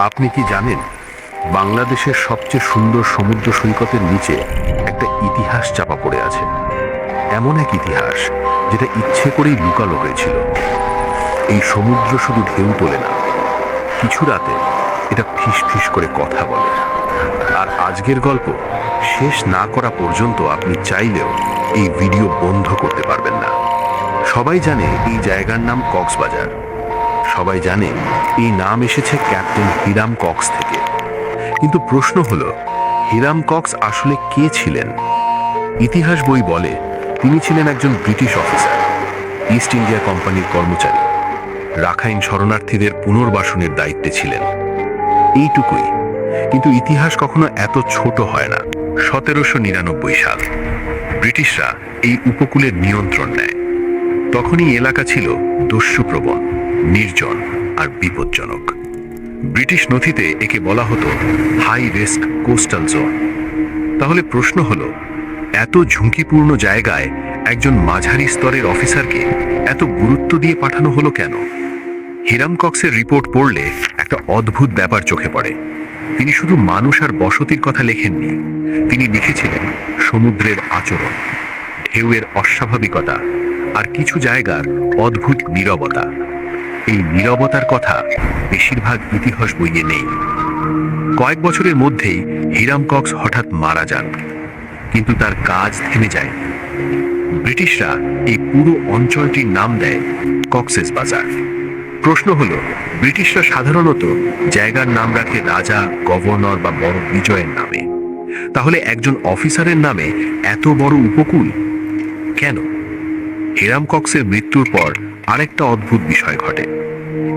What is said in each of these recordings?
আপনি কি জানেন বাংলাদেশের সবচেয়ে সুন্দর সমুদ্র সৈকতের নিচে একটা ইতিহাস চাপা পড়ে আছে? এমন এক ইতিহাস যেটা ইচ্ছে করেই লুকানো হয়েছিল। এই সমুদ্র শুধু ঢেউ তোলে না, কিছু রাতে এটা ফিস ফিস করে কথা বলে। আর আজকের গল্প শেষ না করা পর্যন্ত আপনি চাইলেও এই ভিডিও বন্ধ করতে পারবেন না। সবাই জানে এই জায়গার নাম কক্সবাজার। সবাই জানে এই নাম এসেছে ক্যাপ্টেন হিরাম কক্স থেকে। কিন্তু প্রশ্ন হলো, হিরাম কক্স আসলে কে ছিলেন? ইতিহাস বই বলে তিনি ছিলেন একজন ব্রিটিশ অফিসার, ইস্ট ইন্ডিয়া কোম্পানির কর্মচারী। রাখাইন শরণার্থীদের পুনর্বাসনের দায়িত্বে ছিলেন, এইটুকুই। কিন্তু ইতিহাস কখনো এত ছোট হয় না। 1799 সাল ব্রিটিশরা এই উপকূলের নিয়ন্ত্রণ নেয়। তখনই এলাকা ছিল দস্যুপ্রবণ, নির্জন আর বিপজ্জনক। ব্রিটিশ নথিতে একে বলা হতো হাই রিস্ক কোস্টাল জোন। তাহলে প্রশ্ন হলো, এত ঝুঁকিপূর্ণ জায়গায় একজন মাঝারি স্তরের অফিসারকে এত গুরুত্ব দিয়ে পাঠানো হলো কেন? হিরাম কক্সের রিপোর্ট পড়লে একটা অদ্ভুত ব্যাপার চোখে পড়ে। তিনি শুধু মানুষ আর বসতির কথা লেখেননি, তিনি লিখেছিলেন সমুদ্রের আচরণ, ঢেউয়ের অস্বাভাবিকতা আর কিছু জায়গার অদ্ভুত নীরবতা। এই নীরবতার কথা বেশিরভাগ ইতিহাস বইয়ে নেই। কয়েক বছরের মধ্যেই হিরাম কক্স হঠাৎ মারা যান, কিন্তু তার কাজ থেমে যায়। ব্রিটিশরা এই পুরো অঞ্চলটির নাম দেয় কক্সেস বাজার। প্রশ্ন হলো, ব্রিটিশরা সাধারণত জায়গার নাম রাখে রাজা, গভর্নর বা বড় বিজয়ের নামে। তাহলে একজন অফিসারের নামে এত বড় উপকূল কেন? হিরাম কক্সের মৃত্যুর পর আরেকটা অদ্ভুত বিষয় ঘটে।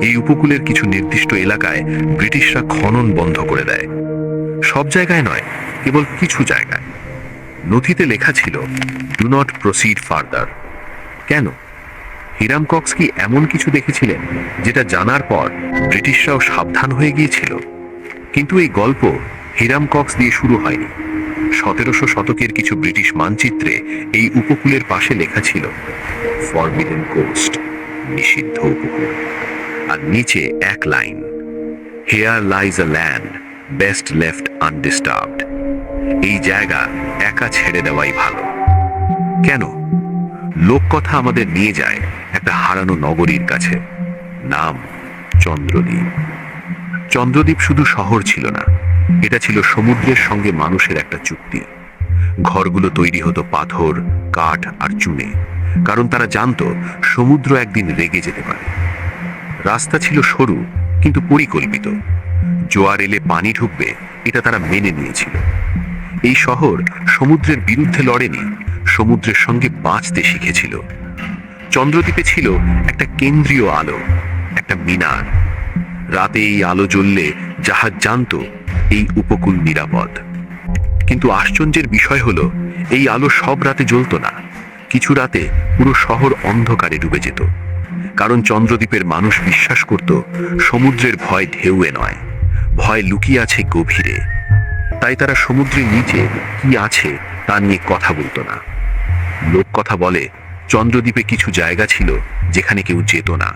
এই উপকূলের কিছু নির্দিষ্ট এলাকায় ব্রিটিশরা খনন বন্ধ করে দেয়। সব জায়গায় নয়, কেবল কিছু জায়গায়। নথিতে লেখা ছিল ডু নট প্রসিড ফার্দার। কেন? হিরাম কক্স কি এমন কিছু দেখেছিলেন যেটা জানার পর ব্রিটিশরাও সাবধান হয়ে গিয়েছিল? কিন্তু এই গল্প হিরাম কক্স দিয়ে শুরু হয়নি। 1700 শতকের কিছু ব্রিটিশ মানচিত্রে এই উপকূলের পাশে লেখা ছিল ফরবিডেন কোস্ট, নিষিদ্ধ উপকূল। আর নিচে এক line, here lies a land best left undisturbed. এই জায়গা একা ছেড়ে দেওয়াই ভালো। কেন? লোককথা আমাদের নিয়ে যায় একটা হারানো নগরীর কাছে, নাম চন্দ্রদ্বীপ। চন্দ্রদ্বীপ শুধু শহর ছিল না, এটা ছিল সমুদ্রের সঙ্গে মানুষের একটা চুক্তি। ঘরগুলো তৈরি হতো পাথর, কাঠ আর চুনে, কারণ তারা জানতো সমুদ্র একদিন রেগে যেতে পারে। রাস্তা ছিল সরু কিন্তু পরিকল্পিত। জোয়ার এলে পানি ঢুকবে, এটা তারা মেনে নিয়েছিল। এই শহর সমুদ্রের বিরুদ্ধে লড়েনি, সমুদ্রের সঙ্গে বাঁচতে শিখেছিল। চন্দ্রদ্বীপে ছিল একটা কেন্দ্রীয় আলো, একটা মিনার। রাতে এই আলো জ্বললে জাহাজ জানতো এই উপকূল নিরাপদ। কিন্তু আশ্চর্যের বিষয় হলো, এই আলো সব রাতে জ্বলতো না। কিছু রাতে পুরো শহর অন্ধকারে ডুবে যেত। কারণ চন্দ্রদ্বীপের মানুষ বিশ্বাস করত সমুদ্রের ভয় ঢেউয়ে নয়, ভয় লুকিয়ে আছে গভীরে। তাই তারা সমুদ্রের নিচে কি আছে তা নিয়ে কথা বলতো না। লোককথা বলে চন্দ্রদ্বীপে কিছু জায়গা ছিল যেখানে কেউ যেত না।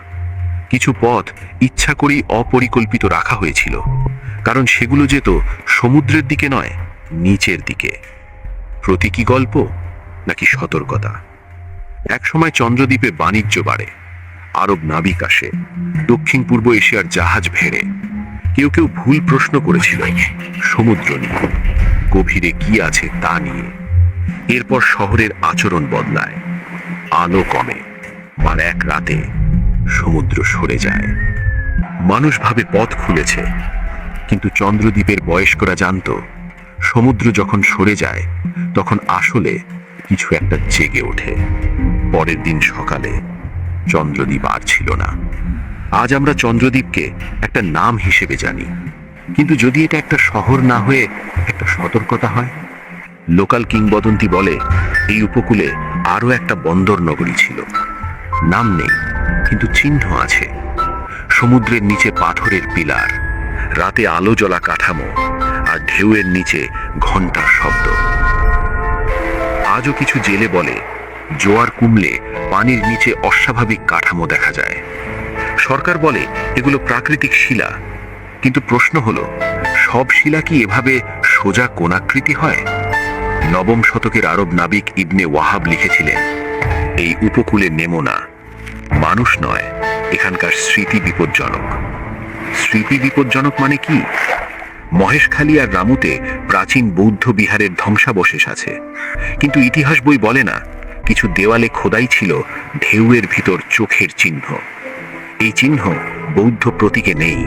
কিছু পথ ইচ্ছা করেই অপরিকল্পিত রাখা হয়েছিল, কারণ সেগুলো যেত সমুদ্রের দিকে নয়, নিচের দিকে। প্রতীকী গল্প নাকি সতর্কতা? একসময় চন্দ্রদ্বীপে বাণিজ্য বাড়ে, আরব নাবিক আসে, দক্ষিণ পূর্ব এশিয়ার জাহাজ ভেড়ে। কেউ কেউ ভুল প্রশ্ন করেছিল সমুদ্র নিয়ে, গভীরে কি আছে তা নিয়ে। এরপর শহরের আচরণ বদলায়, আলো কমে, আর এক রাতে সমুদ্র সরে যায়। মানুষ ভাবে পথ খুলেছে, কিন্তু চন্দ্রদ্বীপের বয়স্করা জানতো সমুদ্র যখন সরে যায় তখন আসলে কিছু একটা জেগে ওঠে। পরের দিন সকালে চন্দ্রদ্বীপ আর ছিল না। আজ আমরা চন্দ্রদ্বীপকে একটা নাম হিসেবে জানি, কিন্তু যদি এটা একটা শহর না হয়ে একটা সতর্কতা হয়? লোকাল কিংবদন্তি বলে এই উপকূলে আরো একটা বন্দর নগরী ছিল। নাম নেই, কিন্তু চিহ্ন আছে। সমুদ্রের নিচে পাথরের পিলার, রাতে আলো জ্বলা কাঠামো, আর ঢেউয়ের নিচে ঘন্টার শব্দ। আজও কিছু জেলে বলে জোয়ার কমলে পানির নিচে অস্বাভাবিক কাঠামো দেখা যায়। সরকার বলে এগুলো প্রাকৃতিক শিলা, কিন্তু প্রশ্ন হলো, সব শিলা কি এভাবে সোজা কোণাকৃতি হয়? নবম শতকের আরব নাবিক ইবনে ওয়াহাব লিখেছিলেন, এই উপকূলে নেমো না, মানুষ নয়, এখানকার স্মৃতি বিপজ্জনক। স্মৃতি বিপজ্জনক মানে কি? মহেশখালী আর রামুতে প্রাচীন বৌদ্ধ বিহারের ধ্বংসাবশেষ আছে, কিন্তু ইতিহাস বই বলে না কিছু দেওয়ালে খোদাই ছিল ঢেউয়ের ভিতর চোখের চিহ্ন। এই চিহ্ন বৌদ্ধ প্রতীকে নেই।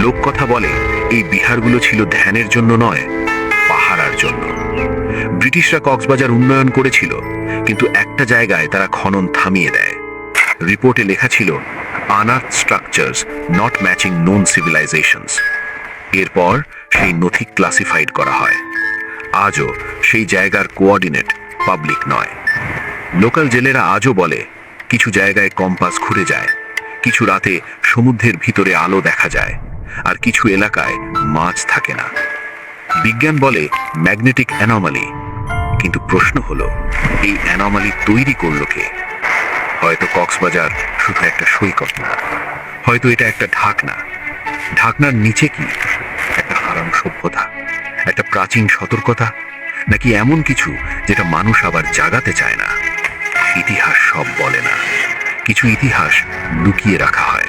লোককথা বলে এই বিহারগুলো ছিল ধ্যানের জন্য নয়, পাহারার জন্য। ব্রিটিশরা কক্সবাজার উন্নয়ন করেছিল, কিন্তু একটা জায়গায় তারা খনন থামিয়ে দেয়। রিপোর্টে লেখা ছিল, unearthed structures not matching known civilizations। এরপর সেই নথি ক্লাসিফাইড করা হয়। আজও সেই জায়গার কোঅর্ডিনেট পাবলিক নয়। লোকাল জেলেরা আজও বলে কিছু জায়গায় কম্পাস ঘুরে যায়, কিছু রাতে সমুদ্রের ভিতরে আলো দেখা যায়, আর কিছু এলাকায় মাছ থাকে না। বিজ্ঞান বলে ম্যাগনেটিক অ্যানোমালি, কিন্তু প্রশ্ন হলো এই অ্যানোমালি তৈরি করলো কে? হয়তো কক্সবাজার শুধু একটা সৈকত না, হয়তো এটা একটা ঢাকনা। ঢাকনার নিচে কি? একটা হারানো সভ্যতা, একটা প্রাচীন সতর্কতা, নাকি এমন কিছু যেটা মানুষ আবার জাগাতে চায় না? ইতিহাস সব বলে না, কিছু ইতিহাস লুকিয়ে রাখা হয়।